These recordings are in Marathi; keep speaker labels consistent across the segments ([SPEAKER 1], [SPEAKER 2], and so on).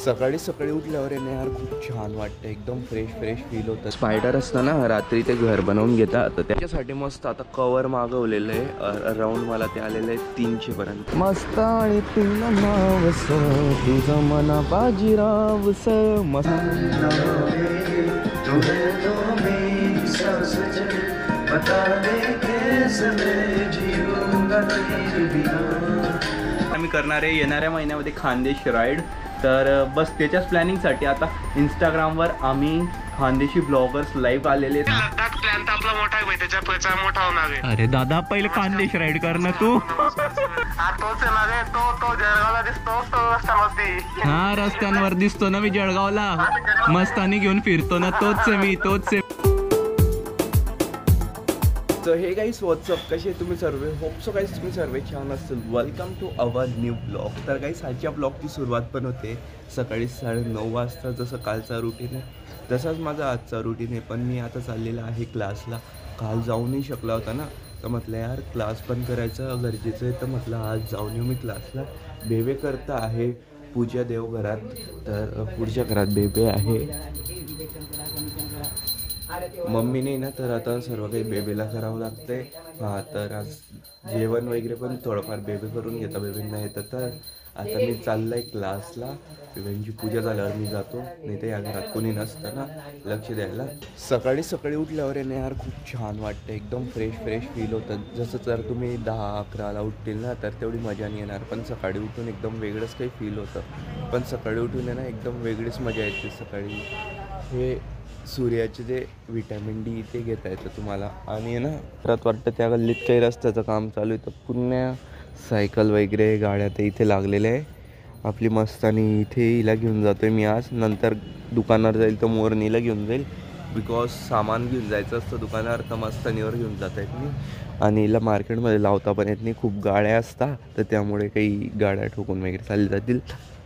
[SPEAKER 1] सकाळी सकाळी उठल्यावर येणे यार खूप छान वाटतं, एकदम फ्रेश फील होतं. स्पायडर असताना रात्री ते घर बनवून घेतात, तर त्याच्यासाठी मस्त आता कवर मागवलेलं आहे. अराउंड मला ते आलेलं आहे 300 पर्यंत. मस्त आणि तुझं मना बाजीरावस मस्त. आम्ही करणार आहे येणाऱ्या महिन्यामध्ये खानदेश राईड. तर बस त्याच्याच प्लॅनिंगसाठी आता इंस्टाग्रामवर आम्ही खानदेशी ब्लॉगर्स लाईव्ह आलेले.
[SPEAKER 2] लद्दाख प्लॅन तर आपला मोठा आहे भाई, त्याच्या पैसा मोठा होणार आहे.
[SPEAKER 1] अरे दादा पहिले खानदेश राईड कर ना तू.
[SPEAKER 2] तोच आहे ना, तो जळगावला दिसतो तो रस्त्यामध्ये.
[SPEAKER 1] हा रस्त्यांवर दिसतो ना मी जळगावला, मस्तानी घेऊन फिरतो ना, तोच आहे मी, तोच आहे. तर हे गाईस व्हॉट्सअप, कसे तुम्ही सर्व? होप सो गाईस तुम्ही सर्व छान असतील. Welcome to our new blog. तर गाईस आजच्या ब्लॉगची सुरुवात पण होते सकाळी 9:30 वाजता, जसं कालचा रुटीन आहे तसाच माझा आजचा रुटीन आहे. पण मी आता चाललेला आहे क्लासला. काल जाऊ नाही शकला होता ना, तर म्हटलं यार क्लास पण करायचं गरजेचं आहे, तर म्हटलं आज जाऊन येऊ मी क्लासला. बेबे करता आहे पूजा देवघरात, तर पुढच्या घरात बेबे आहे, मम्मी नाही ना, तर आता सर्व काही बेबीला करावं लागतंय. हां, तर आज जेवण वगैरे पण थोडंफार बेबी करून घेता, बेबींना येतं. तर आता मी चाललं आहे क्लासला. बेबींची पूजा झाल्यावर मी जातो, नाही तर या घरात कोणी नसतं ना लक्ष द्यायला. सकाळी सकाळी उठल्यावर येणे यार खूप छान वाटतं, एकदम फ्रेश फील होतं. जसं जर तुम्ही 10-11ला उठतील ना तर तेवढी मजा नाही येणार, पण सकाळी उठून एकदम वेगळंच काही फील होतं. पण सकाळी उठून आहे ना एकदम वेगळीच मजा येते सकाळी. हे सूर्याचे जे विटॅमिन डी ते घेता येतं तुम्हाला. आणि ना परत वाटतं त्या गल्लीत काही रस्त्याचं काम चालू आहे, तर पुन्हा सायकल वगैरे गाड्या ते इथे लागलेल्या आहे आपली मस्तानी. इथे हिला घेऊन जातो आहे मी आज. नंतर दुकानावर जाईल तर मोरणीला घेऊन जाईल, बिकॉज सामान घेऊन जायचं असतं दुकानावर, तर मस्तानीवर घेऊन जात आहेत मी. आणि हिला मार्केटमध्ये लावता पण येत नाही, खूप गाड्या असतात, तर त्यामुळे काही गाड्या ठोकून वगैरे चालली जातील,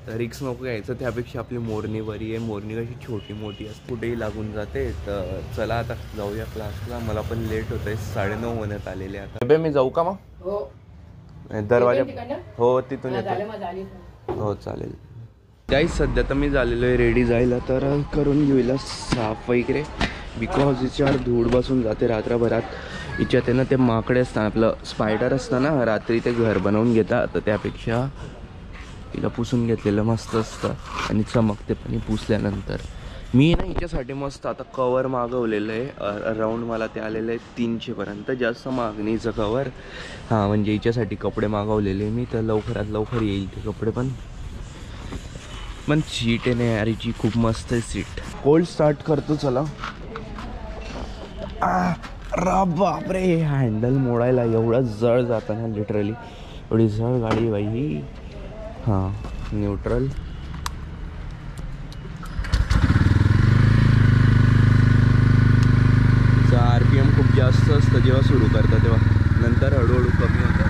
[SPEAKER 1] तर रिक्स नको घ्यायचं. त्यापेक्षा आपली मोरणी बरी आहे. मोरणी कशी छोटी मोठी असते, कुठेही लागून जाते. तर चला आता जाऊया क्लासला. मला पण लेट होत आहे, 9:30 होण्यात आलेले. आता मी जाऊ का मग? दरवाजा हो तिथून येतो. हो चालेल. काही सध्या तर मी झालेलो आहे रेडी जायला, तर करून घेऊया साफ वगैरे, बिकॉज हिच्यावर धूळ बसून जाते रात्रभरात. हिच्यात आहे ना ते माकडे असतात, आपलं स्पायडर असतं ना, रात्री ते घर बनवून घेतात, तर त्यापेक्षा तिला पुसून घेतलेलं मस्त असतं आणि चमकते पण पुसल्यानंतर. मी ना हिच्यासाठी मस्त आता कवर मागवलेलं आहे. अराउंड मला ते आलेलं आहे 300 पर्यंत, जास्त मागणीचं कवर. हां, म्हणजे हिच्यासाठी कपडे मागवलेले मी, तर लवकरात लवकर येईल ते कपडे. पण सीट आहे ना यार हिची खूप मस्त आहे सीट. कोल्ड स्टार्ट करतो चला. बापरे, हँडल मोडायला एवढं जड जातं ना, लिटरली एवढी जड गाडी बाई ही. हां, न्यूट्रल. RPM खूप जास्त असतं जेव्हा सुरू करतं, तेव्हा नंतर हळूहळू कमी होतं.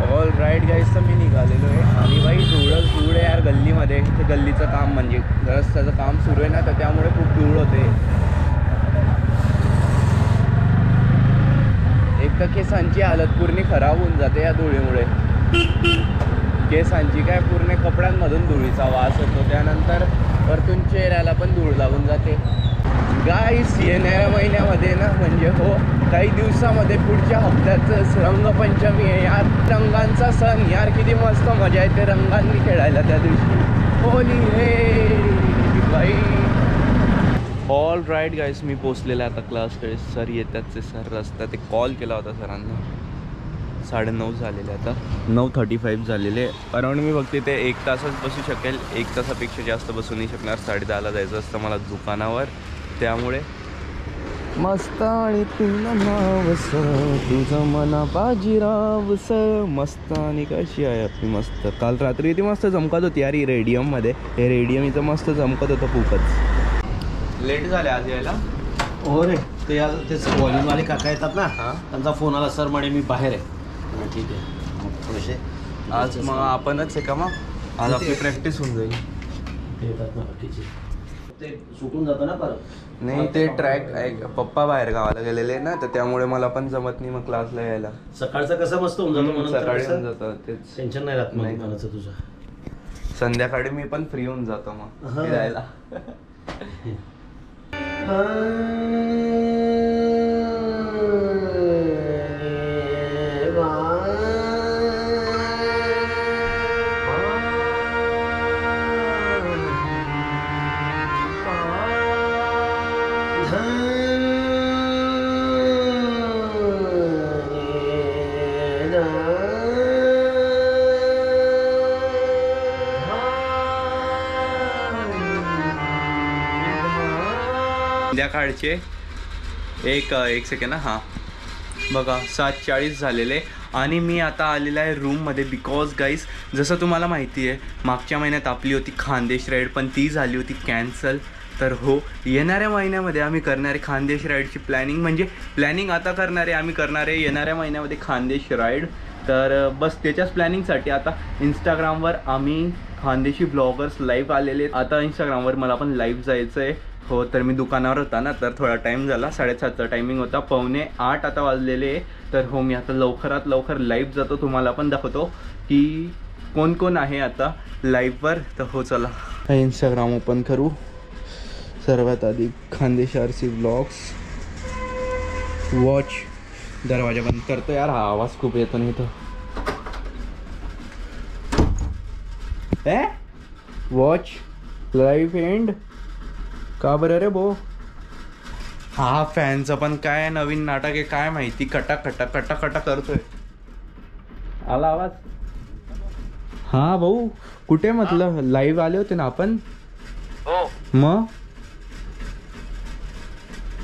[SPEAKER 1] ऑल राईट गाईस, तर मी निघालेलो आहे. आणि बाई धूळ आहे यार गल्लीमध्ये. ते गल्लीचं काम म्हणजे रस्त्याचं काम सुरू आहे ना, तर त्यामुळे खूप धूळ होते. एक तर केसांची हालत पूर्ण खराब होऊन जाते या धुळीमुळे. केसांची काय पूर्ण कपड्यांमधून धुळीचा वास होतो, त्यानंतर वरतून चेहऱ्याला पण धूळ लागून जाते. गाईस येणाऱ्या महिन्यामध्ये ना, म्हणजे हो काही दिवसामध्ये पुढच्या हप्त्यातच रंगपंचमी आहे यार. रंगांचा सण यार, किती मस्त मजा येते रंगांनी खेळायला त्या दिवशी. होली रे बाई. ऑल राईट गाईस, मी पोचलेला आता क्लासकडे. सर येतात ते, सर रस्त्यात एक कॉल केला होता सरांना. 9:30 झालेले, आता 9:35 झालेले. अराउंड मी फक्त ते 1 तासच बसू शकेल, 1 तासापेक्षा जास्त बसू नाही शकणार. 10:30ला जायचं असतं मला दुकानावर, त्यामुळे मस्त. आणि तुझं मना बाजीरावस मस्त. आणि कशी आहे आपली मस्त. काल रात्री ती मस्त चमकत होती यार ही रेडियममध्ये. हे रेडियम इथं मस्त चमकत होतं खूपच. लेट झाले आज यायला.
[SPEAKER 3] हो रे, ते यार तेच कॉलिंगवाले काका येतात ना, त्यांचा फोन आला, सर म्हणे मी बाहेर आहे. ठीक आहे, मग थोडेसे
[SPEAKER 1] आज मग आपणच आहे का? मग आज आपली प्रॅक्टिस होऊन जाईल.
[SPEAKER 3] येतात ना बाकीचे. ते सुटून जातं ना परत.
[SPEAKER 1] नाही ते ट्रॅक पप्पा बाहेर गावाला गेलेले ना, तर त्यामुळे मला पण जमत नाही मग क्लासला यायला.
[SPEAKER 3] सकाळचं कसं मस्त होऊन जातो म्हणून
[SPEAKER 1] सकाळी होऊन जातं तेच.
[SPEAKER 3] टेन्शन नाही राहत मग मनाचं तुझं.
[SPEAKER 1] संध्याकाळी मी पण फ्री होऊन जातो मग फिरायला. संध्याकाळचे एक सेकंड. हां बघा 7:40 झालेले आणि मी आता आलेला आहे रूममध्ये. बिकॉज गाईज जसं तुम्हाला माहिती आहे मागच्या महिन्यात आपली होती खानदेश राईड, पण ती झाली होती कॅन्सल. तर हो, येणाऱ्या महिन्यामध्ये आम्ही करणारे खानदेश राईडची प्लॅनिंग आता करणारे आम्ही करणारे येणाऱ्या महिन्यामध्ये खानदेश राईड. तर बस त्याच्याच प्लॅनिंगसाठी आता इंस्टाग्रामवर आम्ही खानदेशी ब्लॉगर्स लाईव्ह आलेले. आता इंस्टाग्रामवर मला पण लाईव्ह जायचं आहे. हो, तर मी दुकानावर होता ना, तर थोडा टाईम झाला. 7:30चा टायमिंग होता, 7:45 आता वाजलेले. तर हो, मी आता लवकरात लवकर लाईव्ह जातो. तुम्हाला पण दाखवतो की कोण कोण आहे आता लाईव्हवर. तर हो चला इंस्टाग्राम ओपन करू. सर्वात आधी खानदेश RC ब्लॉग्स वॉच. दरवाजा बंद करतो यार, हा आवाज खूप येतो नाही इथं. वॉच लाईव्ह एंड का बरं रे भो. हा फॅनचं पण काय नवीन नाटक आहे काय माहिती, कटा कटा कटा कटा करतोय. आला आवाज. हा भाऊ कुठे म्हटलं लाईव्ह आले होते ना आपण.
[SPEAKER 2] हो
[SPEAKER 1] मग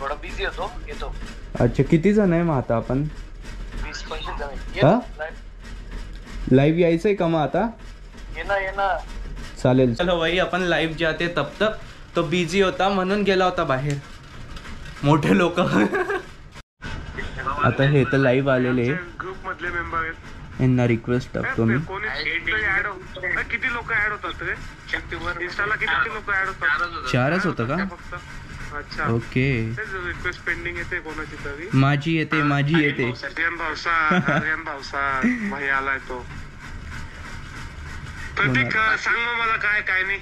[SPEAKER 2] थोडा बिझी होतो, येतो.
[SPEAKER 1] अच्छा किती जण आहे मग आता आपण.
[SPEAKER 2] 20-25 जण.
[SPEAKER 1] हा लाईव्ह यायचंय का मग आता.
[SPEAKER 2] येणार
[SPEAKER 1] चालेल. चलो भाई अपन लाईव्ह जाते. तब तक तो बिझी होता म्हणून गेला होता बाहेर. मोठे लोक आता हे तर लाईव्ह आलेले.
[SPEAKER 2] ग्रुप मधले मेंबर आहेत.
[SPEAKER 1] यांना रिक्वेस्ट टाकतो मी.
[SPEAKER 2] किती लोक ऍड होतात रे इंस्टाला. किती लोक ऍड होतात.
[SPEAKER 1] 4च होतं का.
[SPEAKER 2] अच्छा
[SPEAKER 1] ओके.
[SPEAKER 2] रिक्वेस्ट पेंडिंग येते कोणाची तरी.
[SPEAKER 1] माझी येते.
[SPEAKER 2] आर्यन भावसा भाई आलाय तो. प्रतीक सांग मग मला काय नाही.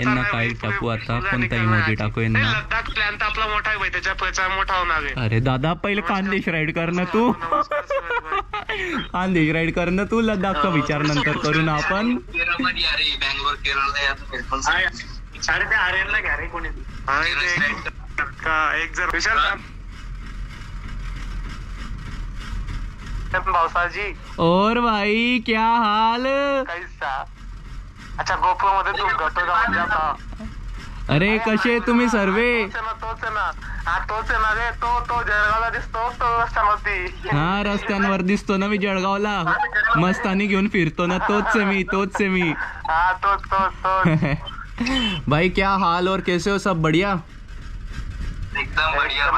[SPEAKER 1] यांना काय टाकू आता, कोणता इमोजी टाकू यांना.
[SPEAKER 2] लद्दाख प्लॅन तर आपला मोठा आहे भाई, त्याच्या प्रचार मोठा होणार आहे.
[SPEAKER 1] अरे दादा पहिले खानदेश राईड कर ना तू. खानदेश राईड कर ना तू. लद्दाखचा विचार नंतर करू ना आपण.
[SPEAKER 2] आर्यनला घ्या रे कोणी. एक जर विशाल भावसाजी.
[SPEAKER 1] और भाई क्या हाल.
[SPEAKER 2] कैसा. अच्छा गोप्रो मध्ये तू करतो का म्हणजे आता.
[SPEAKER 1] अरे कसे तुम्ही सर्वे.
[SPEAKER 2] तोच आहे ना रे. तो जळगावला दिसतो तो रस्त्यावरती.
[SPEAKER 1] हा रस्त्यांवर दिसतो ना मी जळगावला. मस्तानी घेऊन फिरतो ना. तोच आहे मी.
[SPEAKER 2] हा तोच.
[SPEAKER 1] भाई क्या हाल और कैसे हो. सब बढ़िया.
[SPEAKER 2] एकदम बढ़िया.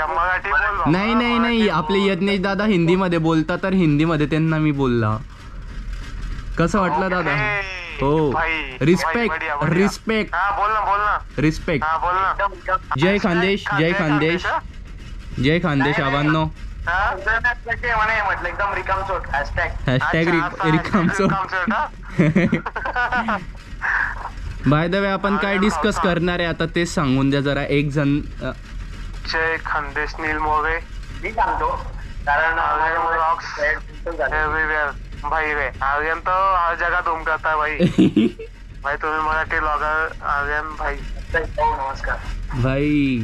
[SPEAKER 2] मराठी बोल.
[SPEAKER 1] नाही आपले यज्ञेश दादा हिंदी मध्ये बोलता, तर हिंदी मध्ये त्यांना मी बोलला. कसं वाटलं दादा. हो रिस्पेक्ट.
[SPEAKER 2] हा बोल ना.
[SPEAKER 1] रिस्पेक्ट.
[SPEAKER 2] हा बोल ना.
[SPEAKER 1] जय खानदेश आवांनो.
[SPEAKER 2] म्हटलं एकदम रिकामचोट.
[SPEAKER 1] हॅशटॅग रिकामचोट. बाय द वे आपण काय डिस्कस करणार आहे आता तेच सांगून द्या जरा. एक जण
[SPEAKER 2] जय खानदेश नील मोरे. मी सांगतो कारण भाई रे आर्यन तो हर जगह धूम करता है भाई तुम्ही मराठी ब्लॉगर आर्यन भाई. नमस्कार
[SPEAKER 1] भाई.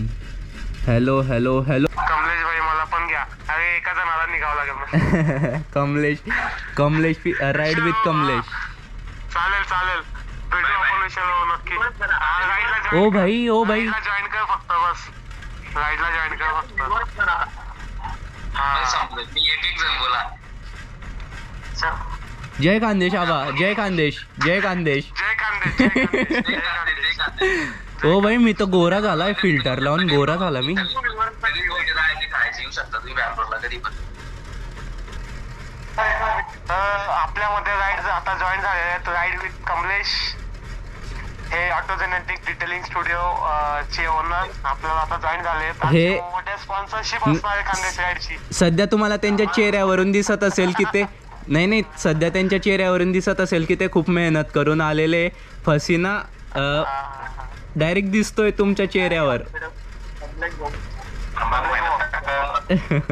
[SPEAKER 1] हॅलो.
[SPEAKER 2] कमलेश भाई मला पण घ्या. अरे एका जणाला निघावं लागेल.
[SPEAKER 1] Kamlesh ride with Kamlesh.
[SPEAKER 2] चालेल भेटू आपण विषय नक्की.
[SPEAKER 1] ओ भाई
[SPEAKER 2] जॉईन कर फक्त बस. राईडला जॉईन कर फक्त. मी एक जण बोला.
[SPEAKER 1] जय खानदेश आबा. जय खानदेश. ओ भाई मी तर गोरा झालाय. फिल्टर लावून गोरा झाला मी.
[SPEAKER 2] आपल्यामध्ये राईड आता जॉईन झालेले आहेत. राईड विथ कमलेश हे ऑटोजेनेटिक डिटेलिंग स्टुडिओ चे ओनर आपल्याला आता जॉईन झाले.
[SPEAKER 4] हे
[SPEAKER 2] मोठ्या स्पॉन्सरशिप असणार आहे खानदेश राईडची.
[SPEAKER 4] सध्या तुम्हाला त्यांच्या चेहऱ्यावरून दिसत असेल की ते नाही सध्या त्यांच्या चेहऱ्यावरून दिसत असेल की ते खूप मेहनत करून आलेले. फसीना डायरेक्ट दिसतोय तुमच्या चेहऱ्यावर.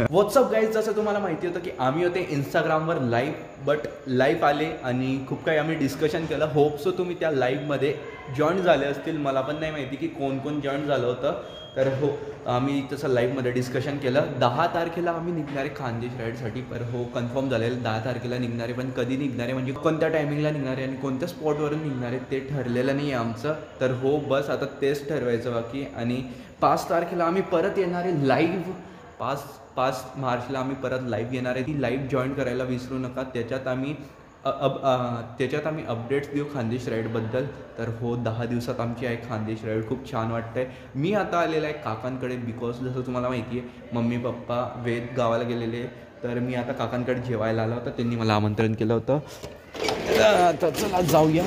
[SPEAKER 4] व्हॉट्सअप गाईज, जसं तुम्हाला माहिती होतं की आम्ही होते इंस्टाग्रामवर लाईव्ह, बट लाईव्ह आले आणि खूप काही आम्ही डिस्कशन केलं. होप सो तुम्ही त्या लाईव्हमध्ये जॉईन झाले असतील. मला पण नाही माहिती की कोण कोण जॉईन झालं होतं. तर हो, आम्ही तसं लाईव्हमध्ये डिस्कशन केलं. 10 तारखेला आम्ही निघणारे खानदेश राईडसाठी. पर हो, कन्फर्म झालेलं 10 तारखेला निघणारे, पण कधी निघणारे म्हणजे कोणत्या टायमिंगला निघणारे आणि कोणत्या स्पॉटवरून निघणारे ते ठरलेलं नाही आहे आमचं. तर हो, बस आता तेच ठरवायचं बाकी. आणि 5 तारखेला आम्ही परत येणारे लाईव्ह. 5 मार्चला आम्ही परत लाईव्ह येणार आहे. ती लाईव्ह जॉईन करायला विसरू नका. त्याच्यात आम्ही अपडेट्स देऊ खानदेश राईडबद्दल. तर हो, 10 दिवसात आमची आहे खानदेश राईड. खूप छान वाटतं आहे. मी आता आलेला आहे काकांकडे, बिकॉज जसं तुम्हाला माहिती आहे मम्मी पप्पा वेद गावाला गेलेले. तर मी आता काकांकडे जेवायला आला होता, त्यांनी मला आमंत्रण केलं होतं. तर चला जाऊया.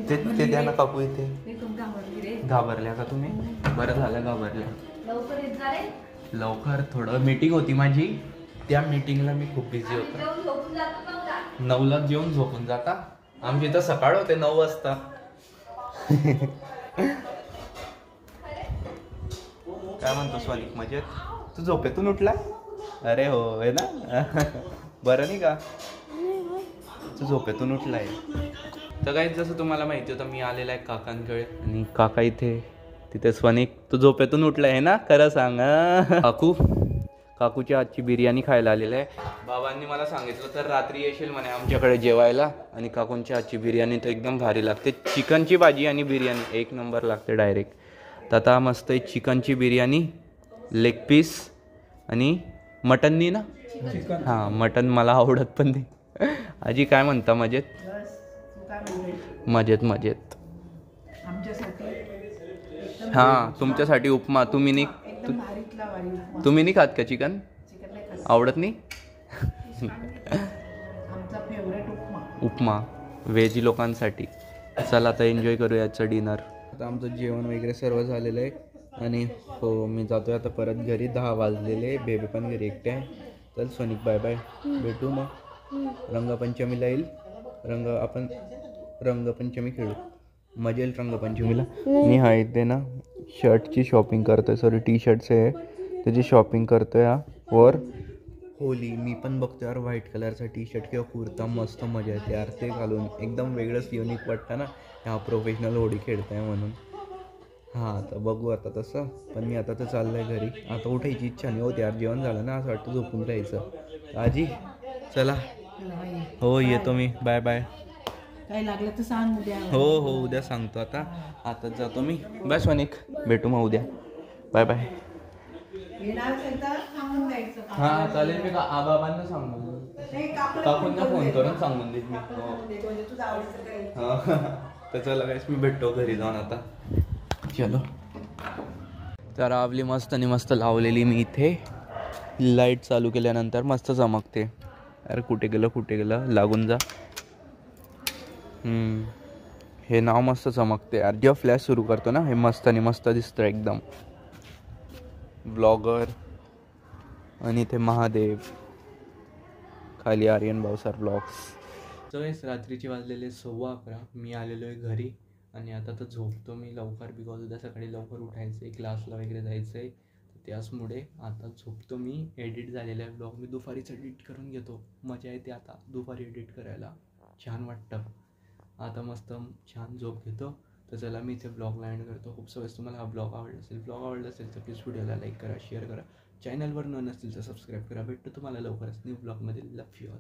[SPEAKER 4] ते द्या ना काकू. इथे घाबरल्या का तुम्ही? बरं झालं घाबरल्या. लवकर थोडं मीटिंग होती माझी, त्या मीटिंगला मी खूप बिझी होतो. 9ला जेवून झोपून जाता. आमची तर सकाळ होते 9 वाजता. काय म्हणतो स्वानिक, मजेत? तू झोपेतून उठला? अरे हो, आहे ना. बरं नाही का? तू झोपेतून उठलाय. तर काही जसं तुम्हाला माहिती होतं मी आलेला आहे काकांकडे आणि काका तिथे स्वनिक. तू झोपेतून उठला आहे ना? खरं सांग. काकूच्या आजची बिर्याणी खायला आलेलं आहे. बाबांनी मला सांगितलं तर रात्री येशील म्हणे आमच्याकडे जेवायला. आणि काकूंची आजची बिर्याणी तर एकदम भारी लागते. चिकनची भाजी आणि बिर्याणी एक नंबर लागते डायरेक्ट. तर आता मस्त आहे चिकनची बिर्याणी, लेग पीस आणि मटननी ना. हां, मटन मला आवडत पण नाही. आजी काय म्हणता? मजेत? मजेत. हां, तुमच्यासाठी उपमा. तुम्ही नाही खात का चिकन? आवडत नाही? उपमा व्हेज लोकांसाठी. चला आता एन्जॉय करूया आजचं डिनर. आता आमचं जेवण वगैरे सर्व झालेलं आहे आणि हो, मी जातोय आता परत घरी. 10 वाजलेले. बेबी पण घरी एकटे आहे. चल सोनिक, बाय बाय. भेटू मग रंगपंचमीला. येईल आपण रंगपंचमी खेळू. मजा येईल रंगपंचमीला. मी हा इथे ना शर्टची शॉपिंग करतोय, सॉरी टी शर्टचे आहे त्याची शॉपिंग करतोय. वर होली मी पण बघतो यार, व्हाईट कलरचा टी शर्ट किंवा कुर्ता मस्त मजा येते यार ते घालून. एकदम वेगळंच युनिक वाटतं ना, ह्या प्रोफेशनल होळी खेळताय म्हणून. हां, तर बघू आता तसं. पण मी आता तर चाललं आहे घरी. आता उठायची इच्छा नाही होती यार, जेवण झालं ना असं वाटतं झोपून राहायचं. आजी चला. हो, येतो मी. Bye bye.
[SPEAKER 5] काय लागलं तर सांग उद्या.
[SPEAKER 4] हो, उद्या सांगतो. आता जातो मी. बाय सोनिक, भेटू मग उद्या. Bye bye. हां चालेल. मी बाबांना सांगून काकूंना फोन करून सांगून देत मी. हां, तर चला गाईस, मी भेटतो घरी जाऊन आता. चलो. तर आवली मस्त आणि मस्त लावलेली मी इथे. लाईट चालू केल्यानंतर मस्त चमकते. अरे कुठे गेलं लागून जा. हे नाव मस्त चमकते यार. जेव्हा फ्लॅश सुरू करतो ना, हे मस्त आणि मस्त दिसतं एकदम. ब्लॉगर आणि इथे महादेव, खाली आर्यन भाऊसर ब्लॉग्स. चोवीस रात्रीचे वाजलेले 11:15. मी आलेलो आहे घरी आणि आता तर झोपतो मी लवकर, बिकॉज उद्या सकाळी लवकर उठायचं आहे, क्लासला वगैरे जायचं आहे. त्याचमुळे आता झोपतो मी. एडिट झालेला आहे ब्लॉग मी दुपारीच एडिट करून घेतो. मजा येते आता दुपारी एडिट करायला, छान वाटतं. आता मस्त छान झोप घेतो. तर चला मी इथे ब्लॉगला एंड करतो. खूप सवय तुम्हाला हा ब्लॉग आवडला असेल तर प्लीज व्हिडिओला लाईक करा, शेअर करा. चॅनलवर नसतील तर सबस्क्राईब करा. भेटतो तुम्हाला लवकरच न्यू ब्लॉगमध्ये. Love you all.